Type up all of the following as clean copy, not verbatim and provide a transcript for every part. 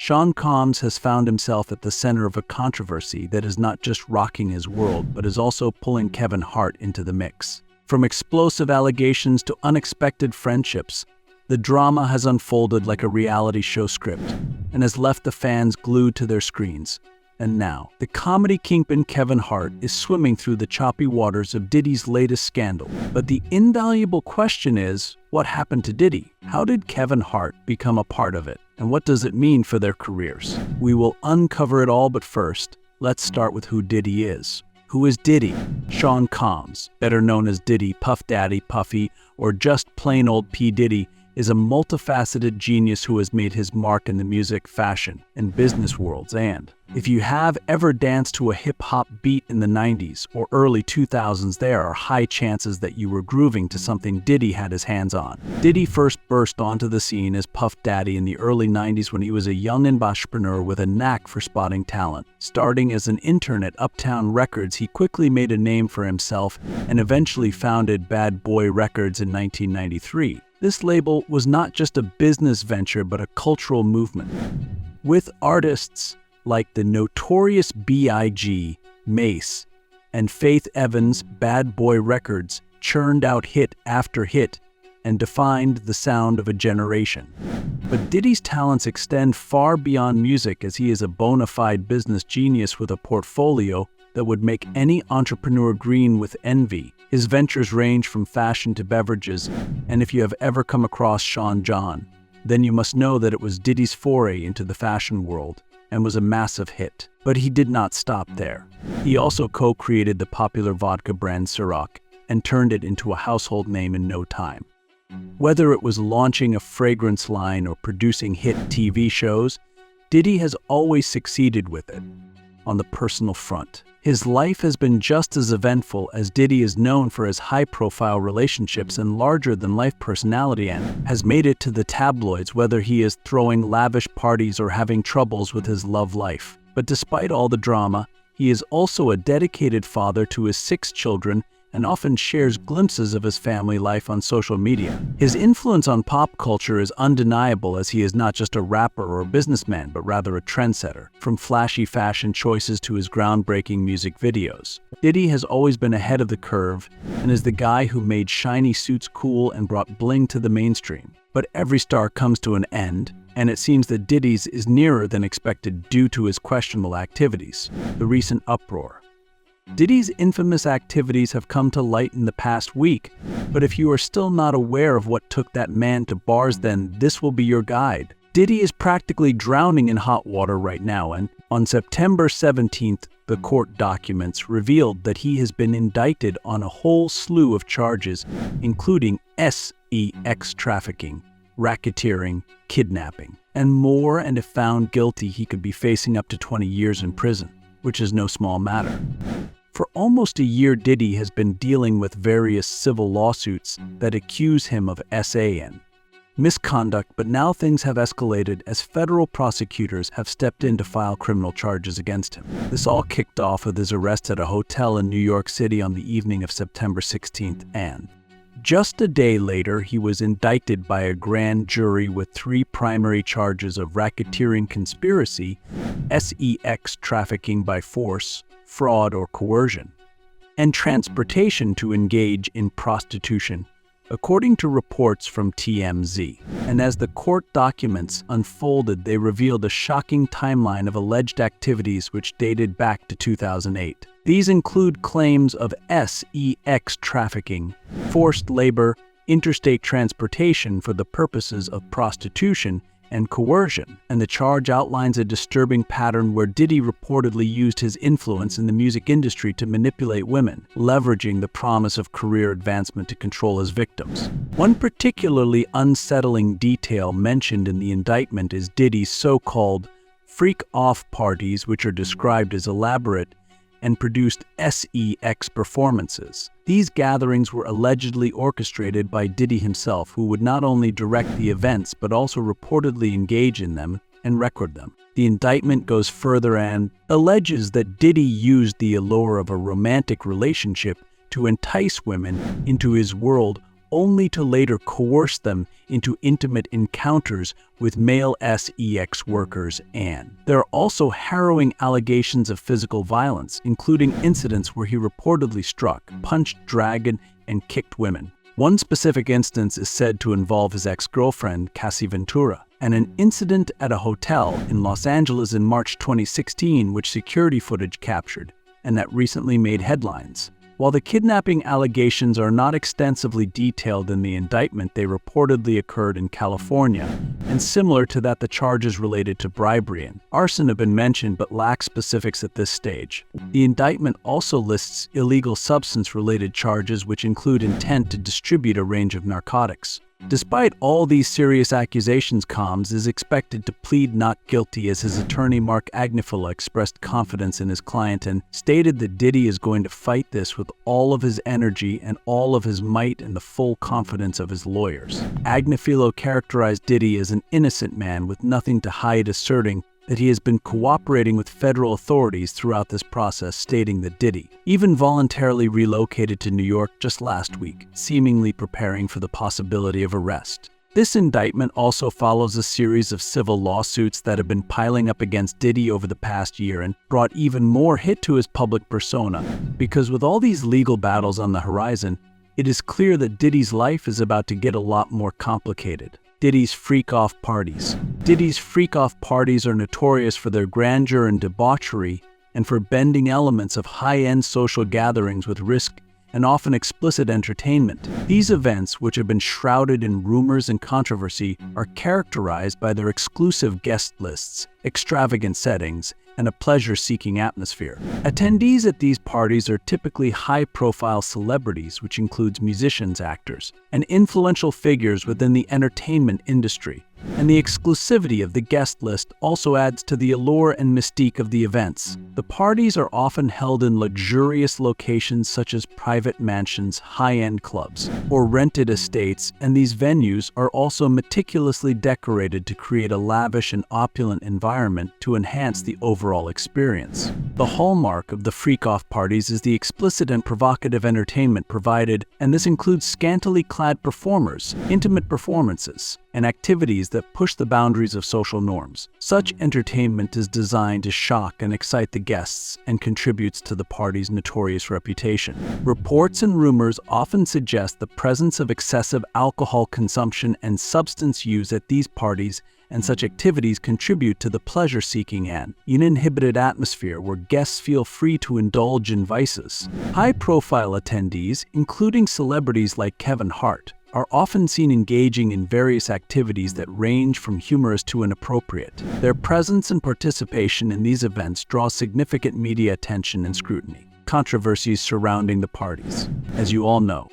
Sean Combs has found himself at the center of a controversy that is not just rocking his world, but is also pulling Kevin Hart into the mix. From explosive allegations to unexpected friendships, the drama has unfolded like a reality show script and has left the fans glued to their screens. And now, the comedy kingpin Kevin Hart is swimming through the choppy waters of Diddy's latest scandal. But the invaluable question is, what happened to Diddy? How did Kevin Hart become a part of it? And what does it mean for their careers? We will uncover it all, but first, let's start with who Diddy is. Who is Diddy? Sean Combs, better known as Diddy, Puff Daddy, Puffy, or just plain old P. Diddy, is a multifaceted genius who has made his mark in the music, fashion, and business worlds. And if you have ever danced to a hip-hop beat in the 90s or early 2000s, there are high chances that you were grooving to something Diddy had his hands on. Diddy first burst onto the scene as Puff Daddy in the early 90s when he was a young entrepreneur with a knack for spotting talent. Starting as an intern at Uptown Records, he quickly made a name for himself and eventually founded Bad Boy Records in 1993. This label was not just a business venture, but a cultural movement. With artists like the notorious B.I.G., Mace, and Faith Evans, Bad Boy Records churned out hit after hit and defined the sound of a generation. But Diddy's talents extend far beyond music, as he is a bona fide business genius with a portfolio that would make any entrepreneur green with envy. His ventures range from fashion to beverages, and if you have ever come across Sean John, then you must know that it was Diddy's foray into the fashion world and was a massive hit. But he did not stop there. He also co-created the popular vodka brand Ciroc and turned it into a household name in no time. Whether it was launching a fragrance line or producing hit TV shows, Diddy has always succeeded with it. On the personal front, his life has been just as eventful, as Diddy is known for his high-profile relationships and larger-than-life personality and has made it to the tabloids, whether he is throwing lavish parties or having troubles with his love life. But despite all the drama, he is also a dedicated father to his 6 children and often shares glimpses of his family life on social media. His influence on pop culture is undeniable, as he is not just a rapper or a businessman, but rather a trendsetter. From flashy fashion choices to his groundbreaking music videos, Diddy has always been ahead of the curve and is the guy who made shiny suits cool and brought bling to the mainstream. But every star comes to an end, and it seems that Diddy's is nearer than expected due to his questionable activities. The recent uproar. Diddy's infamous activities have come to light in the past week, but if you are still not aware of what took that man to bars, then this will be your guide. Diddy is practically drowning in hot water right now, and on September 17th, the court documents revealed that he has been indicted on a whole slew of charges, including sex trafficking, racketeering, kidnapping, and more, and if found guilty, he could be facing up to 20 years in prison, which is no small matter. For almost a year, Diddy has been dealing with various civil lawsuits that accuse him of SAN misconduct, but now things have escalated as federal prosecutors have stepped in to file criminal charges against him. This all kicked off with his arrest at a hotel in New York City on the evening of September 16th, and just a day later, he was indicted by a grand jury with 3 primary charges of racketeering, conspiracy, sex trafficking by force, fraud or coercion, and transportation to engage in prostitution, according to reports from TMZ. And as the court documents unfolded, they revealed a shocking timeline of alleged activities which dated back to 2008. These include claims of sex trafficking, forced labor, interstate transportation for the purposes of prostitution, and coercion. And the charge outlines a disturbing pattern where Diddy reportedly used his influence in the music industry to manipulate women, leveraging the promise of career advancement to control his victims. One particularly unsettling detail mentioned in the indictment is Diddy's so-called freak-off parties, which are described as elaborate and produced sex performances. These gatherings were allegedly orchestrated by Diddy himself, who would not only direct the events but also reportedly engage in them and record them. The indictment goes further and alleges that Diddy used the allure of a romantic relationship to entice women into his world, only to later coerce them into intimate encounters with male sex workers. And there are also harrowing allegations of physical violence, including incidents where he reportedly struck, punched, dragged, and kicked women. One specific instance is said to involve his ex-girlfriend, Cassie Ventura, and an incident at a hotel in Los Angeles in March 2016 which security footage captured, and that recently made headlines. While the kidnapping allegations are not extensively detailed in the indictment, they reportedly occurred in California, and similar to that, the charges related to bribery and arson have been mentioned but lack specifics at this stage. The indictment also lists illegal substance-related charges which include intent to distribute a range of narcotics. Despite all these serious accusations, Combs is expected to plead not guilty, as his attorney Mark Agnifilo expressed confidence in his client and stated that Diddy is going to fight this with all of his energy and all of his might and the full confidence of his lawyers. Agnifilo characterized Diddy as an innocent man with nothing to hide, asserting that he has been cooperating with federal authorities throughout this process, stating that Diddy even voluntarily relocated to New York just last week, seemingly preparing for the possibility of arrest. This indictment also follows a series of civil lawsuits that have been piling up against Diddy over the past year and brought even more hit to his public persona, because with all these legal battles on the horizon, it is clear that Diddy's life is about to get a lot more complicated. Diddy's freak-off parties. Diddy's freak-off parties are notorious for their grandeur and debauchery, and for bending elements of high-end social gatherings with risk and often explicit entertainment. These events, which have been shrouded in rumors and controversy, are characterized by their exclusive guest lists, extravagant settings, and a pleasure-seeking atmosphere. Attendees at these parties are typically high-profile celebrities, which includes musicians, actors, and influential figures within the entertainment industry. And the exclusivity of the guest list also adds to the allure and mystique of the events. The parties are often held in luxurious locations such as private mansions, high-end clubs, or rented estates, and these venues are also meticulously decorated to create a lavish and opulent environment to enhance the overall experience. The hallmark of the freak-off parties is the explicit and provocative entertainment provided, and this includes scantily clad performers, intimate performances, and activities that push the boundaries of social norms. Such entertainment is designed to shock and excite the guests and contributes to the party's notorious reputation. Reports and rumors often suggest the presence of excessive alcohol consumption and substance use at these parties, and such activities contribute to the pleasure-seeking and uninhibited atmosphere where guests feel free to indulge in vices. High-profile attendees, including celebrities like Kevin Hart, are often seen engaging in various activities that range from humorous to inappropriate. Their presence and participation in these events draw significant media attention and scrutiny. Controversies surrounding the parties. As you all know,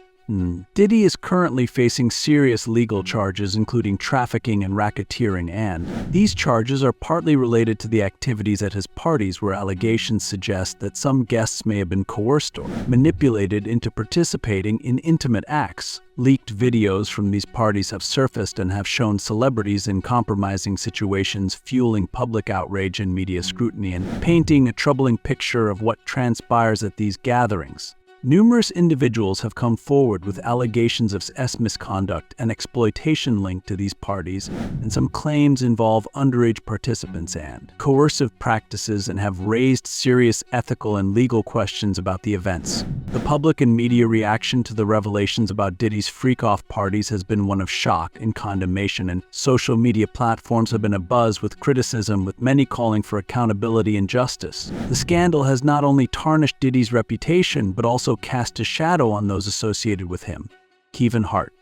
Diddy is currently facing serious legal charges, including trafficking and racketeering, and these charges are partly related to the activities at his parties, where allegations suggest that some guests may have been coerced or manipulated into participating in intimate acts. Leaked videos from these parties have surfaced and have shown celebrities in compromising situations, fueling public outrage and media scrutiny, and painting a troubling picture of what transpires at these gatherings. Numerous individuals have come forward with allegations of misconduct and exploitation linked to these parties, and some claims involve underage participants and coercive practices and have raised serious ethical and legal questions about the events. The public and media reaction to the revelations about Diddy's freak-off parties has been one of shock and condemnation, and social media platforms have been abuzz with criticism, with many calling for accountability and justice. The scandal has not only tarnished Diddy's reputation, but also cast a shadow on those associated with him. Kevin Hart.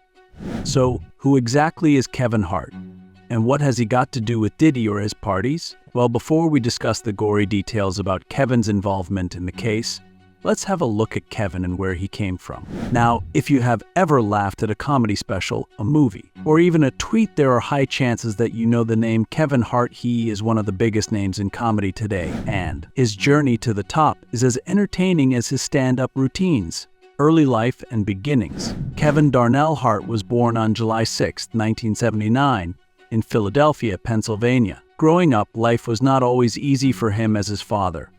So, who exactly is Kevin Hart? And what has he got to do with Diddy or his parties? Well, before we discuss the gory details about Kevin's involvement in the case, let's have a look at Kevin and where he came from. Now, if you have ever laughed at a comedy special, a movie, or even a tweet, there are high chances that you know the name Kevin Hart. He is one of the biggest names in comedy today, and his journey to the top is as entertaining as his stand-up routines. Early life and beginnings. Kevin Darnell Hart was born on July 6, 1979, in Philadelphia, Pennsylvania. Growing up, life was not always easy for him as his father.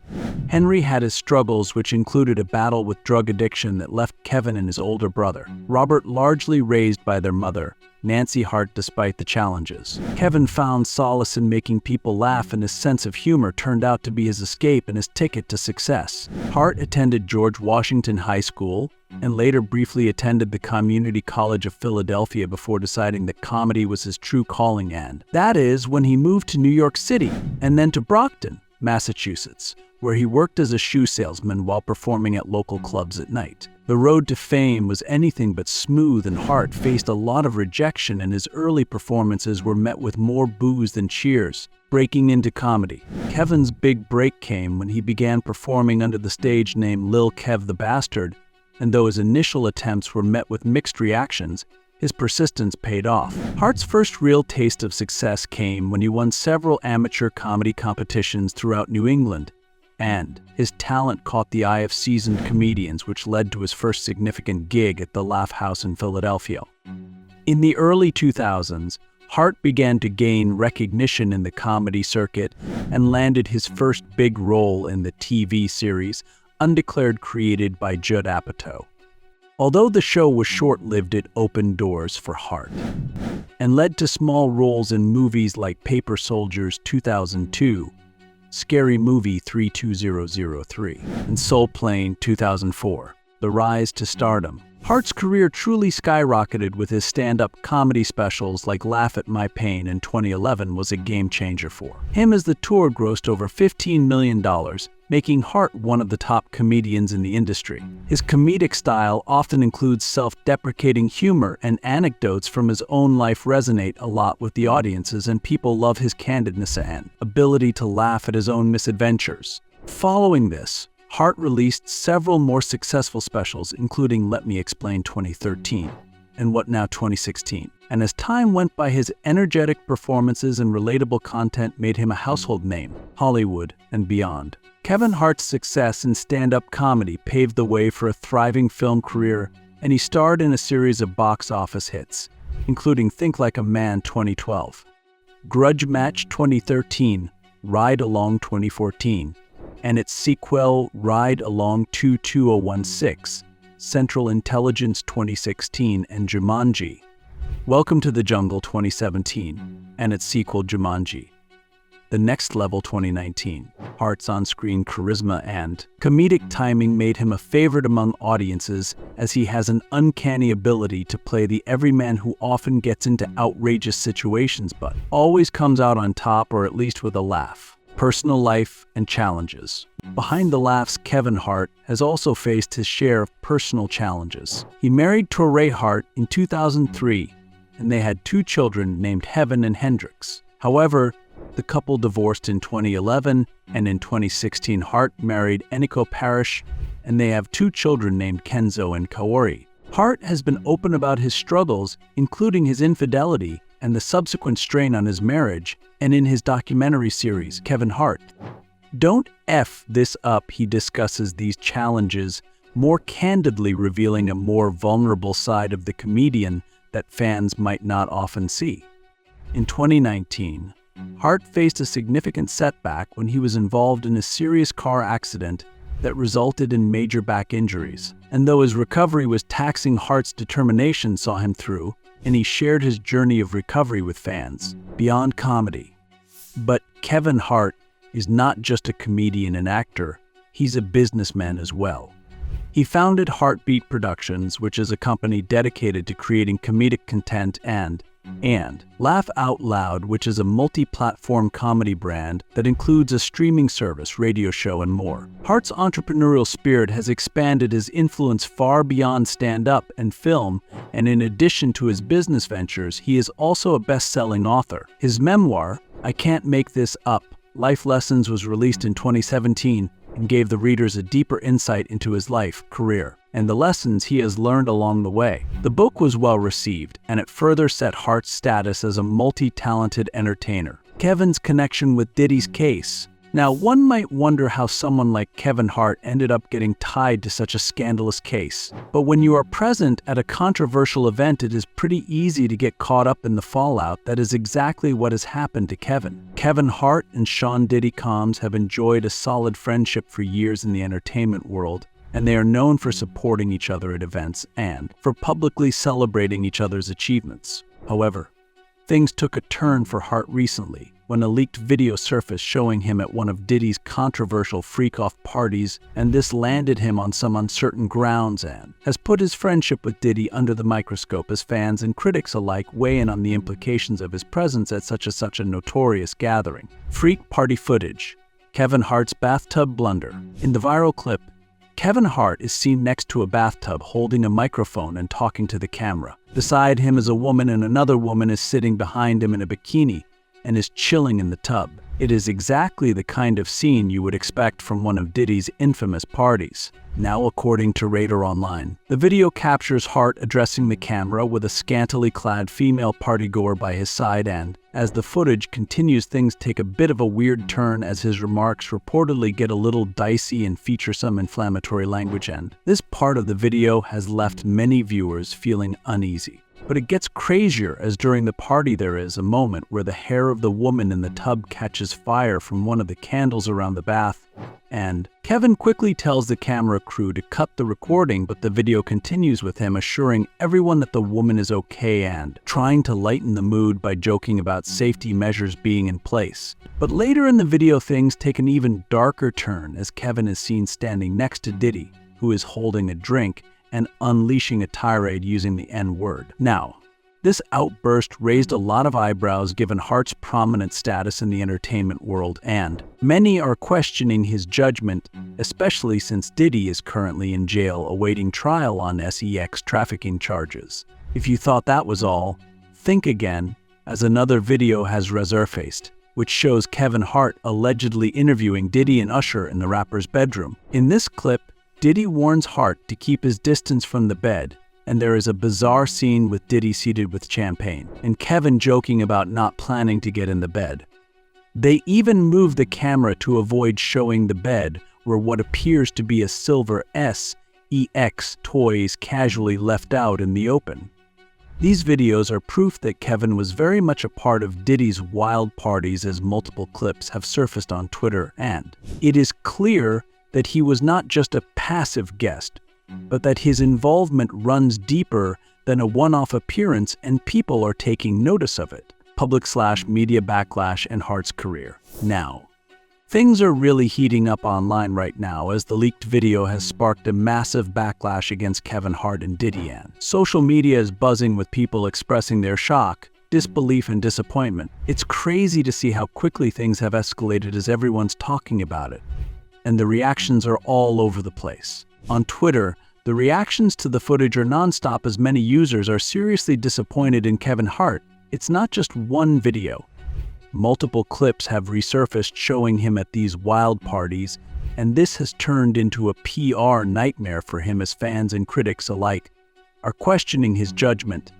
Henry had his struggles, which included a battle with drug addiction that left Kevin and his older brother, Robert, largely raised by their mother, Nancy Hart, despite the challenges. Kevin found solace in making people laugh, and his sense of humor turned out to be his escape and his ticket to success. Hart attended George Washington High School and later briefly attended the Community College of Philadelphia before deciding that comedy was his true calling, and that is when he moved to New York City and then to Brockton, Massachusetts, where he worked as a shoe salesman while performing at local clubs at night. The road to fame was anything but smooth, and Hart faced a lot of rejection, and his early performances were met with more boos than cheers. Breaking into comedy. Kevin's big break came when he began performing under the stage name Lil Kev the Bastard, and though his initial attempts were met with mixed reactions, his persistence paid off. Hart's first real taste of success came when he won several amateur comedy competitions throughout New England, and his talent caught the eye of seasoned comedians, which led to his first significant gig at the Laugh House in Philadelphia. In the early 2000s, Hart began to gain recognition in the comedy circuit and landed his first big role in the TV series Undeclared, created by Judd Apatow. Although the show was short-lived, it opened doors for Hart and led to small roles in movies like Paper Soldiers 2002, Scary Movie 32003, and Soul Plane 2004. The rise to stardom. Hart's career truly skyrocketed with his stand-up comedy specials like Laugh at My Pain in 2011 was a game-changer for him, as the tour grossed over $15 million, making Hart one of the top comedians in the industry. His comedic style often includes self-deprecating humor, and anecdotes from his own life resonate a lot with the audiences, and people love his candidness and ability to laugh at his own misadventures. Following this, Hart released several more successful specials, including Let Me Explain 2013 and What Now 2016. And as time went by, his energetic performances and relatable content made him a household name, Hollywood and beyond. Kevin Hart's success in stand-up comedy paved the way for a thriving film career, and he starred in a series of box office hits, including Think Like a Man 2012, Grudge Match 2013, Ride Along 2014, and its sequel Ride Along 22016, Central Intelligence 2016, and Jumanji, Welcome to the Jungle 2017, and its sequel Jumanji, The Next Level 2019. Hart's on-screen charisma and comedic timing made him a favorite among audiences, as he has an uncanny ability to play the everyman who often gets into outrageous situations but always comes out on top, or at least with a laugh. Personal life and challenges. Behind the laughs, Kevin Hart has also faced his share of personal challenges. He married Torrey Hart in 2003, and they had 2 children named Heaven and Hendrix. However, the couple divorced in 2011, and in 2016 Hart married Eniko Parish, and they have 2 children named Kenzo and Kaori. Hart has been open about his struggles, including his infidelity and the subsequent strain on his marriage, and in his documentary series, Kevin Hart, Don't F This Up, he discusses these challenges more candidly, revealing a more vulnerable side of the comedian that fans might not often see. In 2019, Hart faced a significant setback when he was involved in a serious car accident that resulted in major back injuries. And though his recovery was taxing, Hart's determination saw him through, and he shared his journey of recovery with fans. Beyond comedy. But Kevin Hart is not just a comedian and actor, he's a businessman as well. He founded Heartbeat Productions, which is a company dedicated to creating comedic content, and Laugh Out Loud, which is a multi-platform comedy brand that includes a streaming service, radio show, and more. Hart's entrepreneurial spirit has expanded his influence far beyond stand-up and film, and in addition to his business ventures, he is also a best-selling author. His memoir, I Can't Make This Up, Life Lessons, was released in 2017 and gave the readers a deeper insight into his life, career, and the lessons he has learned along the way. The book was well received, and it further set Hart's status as a multi-talented entertainer. Kevin's connection with Diddy's case. Now, one might wonder how someone like Kevin Hart ended up getting tied to such a scandalous case. But when you are present at a controversial event, it is pretty easy to get caught up in the fallout. That is exactly what has happened to Kevin. Kevin Hart and Sean Diddy Combs have enjoyed a solid friendship for years in the entertainment world, and they are known for supporting each other at events and for publicly celebrating each other's achievements. However, things took a turn for Hart recently when a leaked video surfaced showing him at one of Diddy's controversial freak-off parties, and this landed him on some uncertain grounds and has put his friendship with Diddy under the microscope as fans and critics alike weigh in on the implications of his presence at such a notorious gathering. Freak party footage. Kevin Hart's bathtub blunder. In the viral clip, Kevin Hart is seen next to a bathtub holding a microphone and talking to the camera. Beside him is a woman, and another woman is sitting behind him in a bikini and is chilling in the tub. It is exactly the kind of scene you would expect from one of Diddy's infamous parties. Now, according to Radar Online, the video captures Hart addressing the camera with a scantily clad female partygoer by his side, and as the footage continues, things take a bit of a weird turn as his remarks reportedly get a little dicey and feature some inflammatory language, and this part of the video has left many viewers feeling uneasy. But it gets crazier as during the party there is a moment where the hair of the woman in the tub catches fire from one of the candles around the bath, and Kevin quickly tells the camera crew to cut the recording, but the video continues with him assuring everyone that the woman is okay and trying to lighten the mood by joking about safety measures being in place. But later in the video, things take an even darker turn as Kevin is seen standing next to Diddy, who is holding a drink and unleashing a tirade using the N-word. Now, this outburst raised a lot of eyebrows given Hart's prominent status in the entertainment world, and many are questioning his judgment, especially since Diddy is currently in jail awaiting trial on sex trafficking charges. If you thought that was all, think again, as another video has resurfaced, which shows Kevin Hart allegedly interviewing Diddy and Usher in the rapper's bedroom. In this clip, Diddy warns Hart to keep his distance from the bed, and there is a bizarre scene with Diddy seated with champagne, and Kevin joking about not planning to get in the bed. They even move the camera to avoid showing the bed, where what appears to be a silver sex toy is casually left out in the open. These videos are proof that Kevin was very much a part of Diddy's wild parties, as multiple clips have surfaced on Twitter, and it is clear that he was not just a passive guest, but that his involvement runs deeper than a one-off appearance, and people are taking notice of it. Public/media backlash and Hart's career. Now, things are really heating up online right now as the leaked video has sparked a massive backlash against Kevin Hart and Diddy, and social media is buzzing with people expressing their shock, disbelief, and disappointment. It's crazy to see how quickly things have escalated as everyone's talking about it, and the reactions are all over the place. On Twitter, the reactions to the footage are nonstop as many users are seriously disappointed in Kevin Hart. It's not just one video. Multiple clips have resurfaced showing him at these wild parties, and this has turned into a PR nightmare for him as fans and critics alike are questioning his judgment,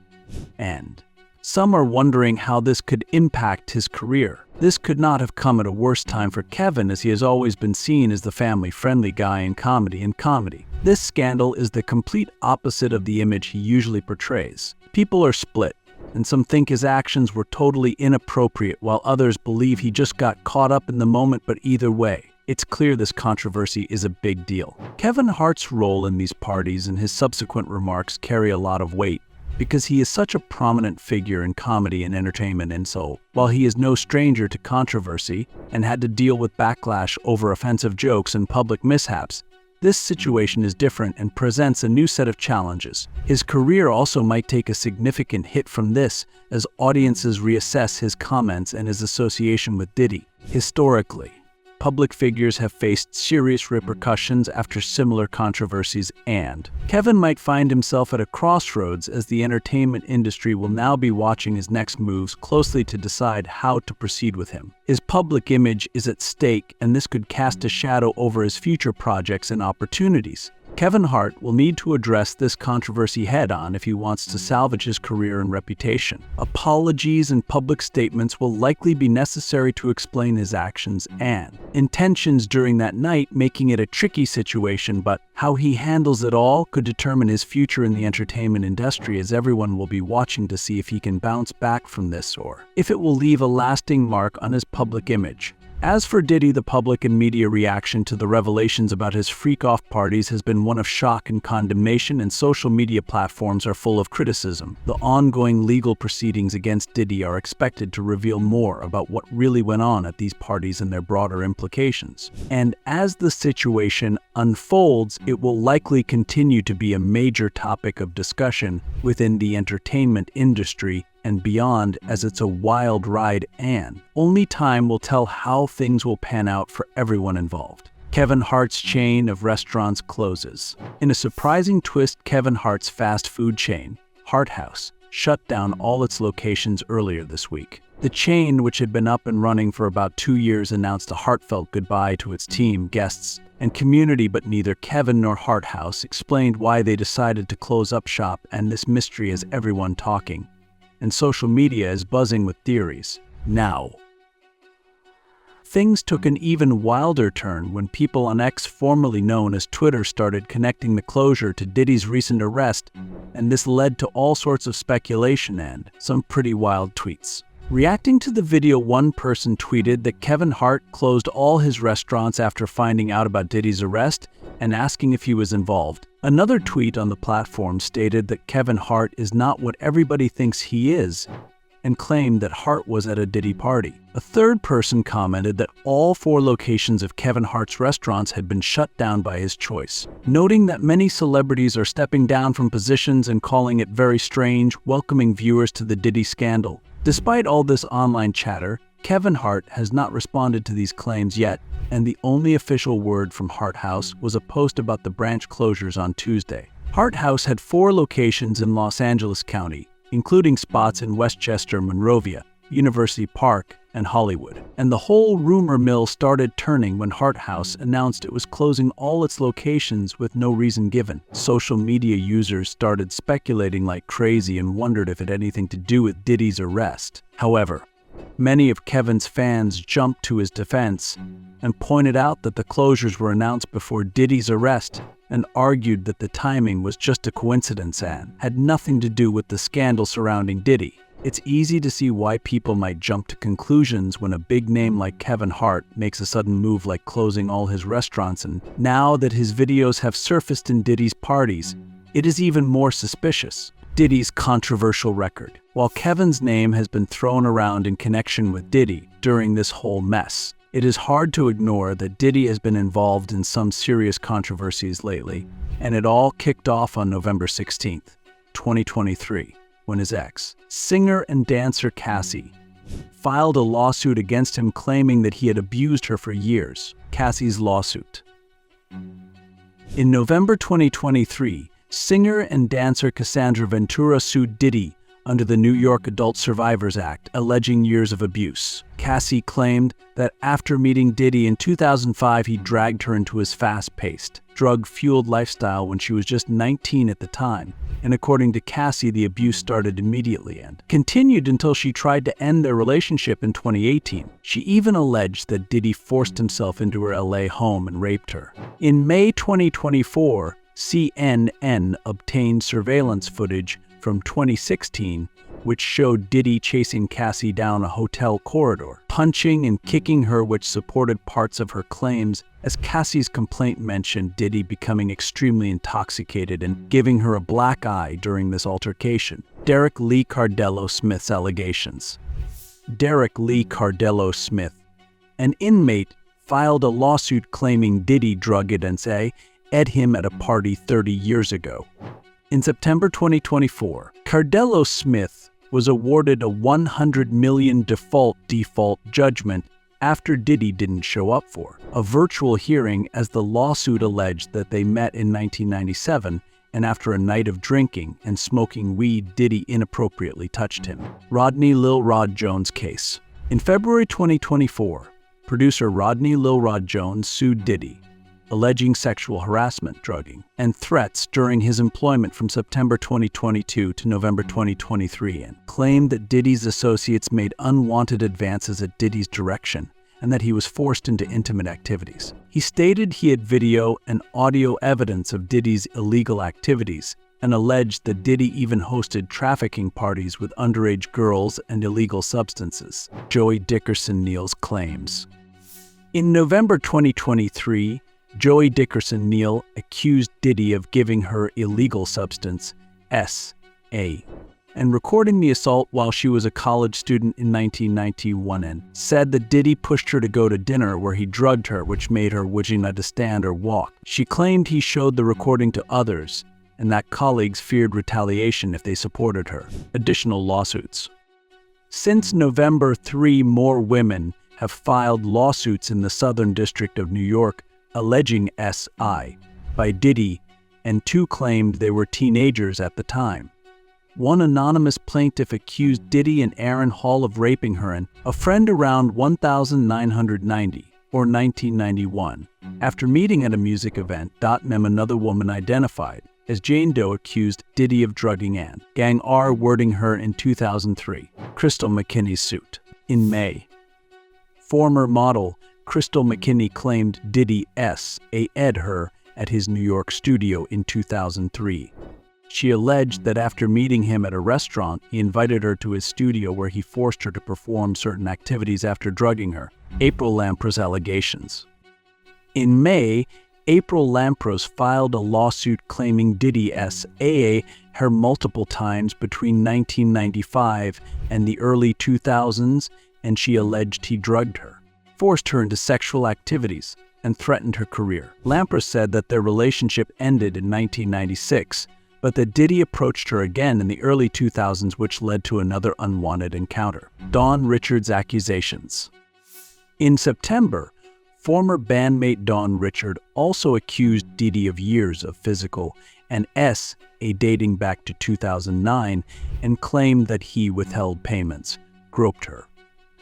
and some are wondering how this could impact his career. This could not have come at a worse time for Kevin, as he has always been seen as the family-friendly guy in comedy. This scandal is the complete opposite of the image he usually portrays. People are split, and some think his actions were totally inappropriate, while others believe he just got caught up in the moment. But either way, it's clear this controversy is a big deal. Kevin Hart's role in these parties and his subsequent remarks carry a lot of weight, because he is such a prominent figure in comedy and entertainment, and so, while he is no stranger to controversy and had to deal with backlash over offensive jokes and public mishaps, this situation is different and presents a new set of challenges. His career also might take a significant hit from this as audiences reassess his comments and his association with Diddy. Historically, public figures have faced serious repercussions after similar controversies, and Kevin might find himself at a crossroads as the entertainment industry will now be watching his next moves closely to decide how to proceed with him. His public image is at stake, and this could cast a shadow over his future projects and opportunities. Kevin Hart will need to address this controversy head-on if he wants to salvage his career and reputation. Apologies and public statements will likely be necessary to explain his actions and intentions during that night, making it a tricky situation, but how he handles it all could determine his future in the entertainment industry, as everyone will be watching to see if he can bounce back from this or if it will leave a lasting mark on his public image. As for Diddy, the public and media reaction to the revelations about his freak-off parties has been one of shock and condemnation, and social media platforms are full of criticism. The ongoing legal proceedings against Diddy are expected to reveal more about what really went on at these parties and their broader implications. And as the situation unfolds, it will likely continue to be a major topic of discussion within the entertainment industry and beyond, as it's a wild ride and only time will tell how things will pan out for everyone involved. Kevin Hart's chain of restaurants closes. In a surprising twist, Kevin Hart's fast food chain, Hart House, shut down all its locations earlier this week. The chain, which had been up and running for about 2 years, announced a heartfelt goodbye to its team, guests, and community, but neither Kevin nor Hart House explained why they decided to close up shop, and this mystery has everyone talking. And social media is buzzing with theories. Now, things took an even wilder turn when people on X, formerly known as Twitter, started connecting the closure to Diddy's recent arrest, and this led to all sorts of speculation and some pretty wild tweets. Reacting to the video, one person tweeted that Kevin Hart closed all his restaurants after finding out about Diddy's arrest and asking if he was involved. Another tweet on the platform stated that Kevin Hart is not what everybody thinks he is, and claimed that Hart was at a Diddy party. A third person commented that all 4 locations of Kevin Hart's restaurants had been shut down by his choice, noting that many celebrities are stepping down from positions and calling it very strange, welcoming viewers to the Diddy scandal. Despite all this online chatter, Kevin Hart has not responded to these claims yet, and the only official word from Hart House was a post about the branch closures on Tuesday. Hart House had 4 locations in Los Angeles County, including spots in Westchester, Monrovia, University Park, and Hollywood. And the whole rumor mill started turning when Hart House announced it was closing all its locations with no reason given. Social media users started speculating like crazy and wondered if it had anything to do with Diddy's arrest. However, many of Kevin's fans jumped to his defense and pointed out that the closures were announced before Diddy's arrest and argued that the timing was just a coincidence and had nothing to do with the scandal surrounding Diddy. It's easy to see why people might jump to conclusions when a big name like Kevin Hart makes a sudden move like closing all his restaurants, and now that his videos have surfaced in Diddy's parties, it is even more suspicious. Diddy's controversial record. While Kevin's name has been thrown around in connection with Diddy during this whole mess, it is hard to ignore that Diddy has been involved in some serious controversies lately, and it all kicked off on November 16th, 2023, when his ex, singer and dancer Cassie, filed a lawsuit against him claiming that he had abused her for years. Cassie's lawsuit. In November 2023, singer and dancer Cassandra Ventura sued Diddy under the New York Adult Survivors Act, alleging years of abuse. Cassie claimed that after meeting Diddy in 2005, he dragged her into his fast-paced, drug-fueled lifestyle when she was just 19 at the time. And according to Cassie, the abuse started immediately and continued until she tried to end their relationship in 2018. She even alleged that Diddy forced himself into her LA home and raped her. In May 2024, CNN obtained surveillance footage from 2016, which showed Diddy chasing Cassie down a hotel corridor, punching and kicking her, which supported parts of her claims, as Cassie's complaint mentioned Diddy becoming extremely intoxicated and giving her a black eye during this altercation. Derek Lee Cardello Smith's allegations. Derek Lee Cardello Smith, an inmate, filed a lawsuit claiming Diddy drugged and ed him at a party 30 years ago. In September 2024, Cardello Smith was awarded a $100 million default judgment after Diddy didn't show up for a virtual hearing, as the lawsuit alleged that they met in 1997 and after a night of drinking and smoking weed, Diddy inappropriately touched him. Rodney Lil Rod Jones case. In February 2024, producer Rodney Lil Rod Jones sued Diddy, alleging sexual harassment, drugging, and threats during his employment from September 2022 to November 2023, and claimed that Diddy's associates made unwanted advances at Diddy's direction and that he was forced into intimate activities. He stated he had video and audio evidence of Diddy's illegal activities and alleged that Diddy even hosted trafficking parties with underage girls and illegal substances. Joey Dickerson Neal's claims. In November 2023, Joey Dickerson Neal accused Diddy of giving her illegal substance, S.A., and recording the assault while she was a college student in 1991, and said that Diddy pushed her to go to dinner where he drugged her, which made her wishing not to stand or walk. She claimed he showed the recording to others and that colleagues feared retaliation if they supported her. Additional lawsuits. Since November, 3 more women have filed lawsuits in the Southern District of New York alleging S.I. by Diddy, and 2 claimed they were teenagers at the time. One anonymous plaintiff accused Diddy and Aaron Hall of raping her and a friend around 1990 or 1991. After meeting at a music event, another woman identified as Jane Doe accused Diddy of drugging Ann. Gang R wording her in 2003. Crystal McKinney's suit. In May, former model Crystal McKinney claimed Diddy S.A.'d her at his New York studio in 2003. She alleged that after meeting him at a restaurant, he invited her to his studio where he forced her to perform certain activities after drugging her. April Lampros allegations. In May, April Lampros filed a lawsuit claiming Diddy S.A.'d her multiple times between 1995 and the early 2000s, and she alleged he drugged her, forced her into sexual activities, and threatened her career. Lampros said that their relationship ended in 1996, but that Diddy approached her again in the early 2000s, which led to another unwanted encounter. Dawn Richards' accusations. In September, former bandmate Dawn Richard also accused Diddy of years of physical and S.A. dating back to 2009, and claimed that he withheld payments, groped her,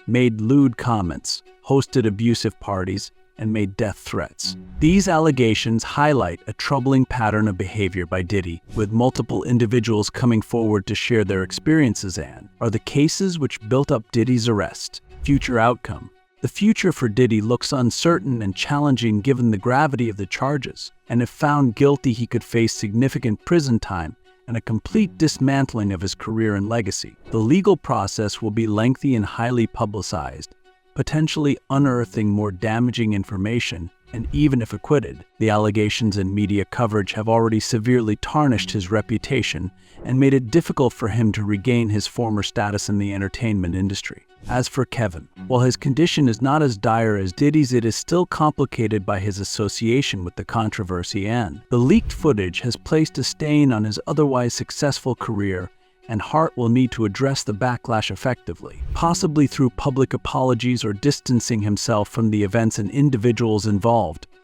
made lewd comments, hosted abusive parties, and made death threats. These allegations highlight a troubling pattern of behavior by Diddy, with multiple individuals coming forward to share their experiences, and are the cases which built up Diddy's arrest. Future outcome. The future for Diddy looks uncertain and challenging given the gravity of the charges, and if found guilty, he could face significant prison time and a complete dismantling of his career and legacy. The legal process will be lengthy and highly publicized, potentially unearthing more damaging information, and even if acquitted, the allegations and media coverage have already severely tarnished his reputation and made it difficult for him to regain his former status in the entertainment industry. As for Kevin, while his condition is not as dire as Diddy's, it is still complicated by his association with the controversy, and the leaked footage has placed a stain on his otherwise successful career, and Hart will need to address the backlash effectively, possibly through public apologies or distancing himself from the events and individuals involved.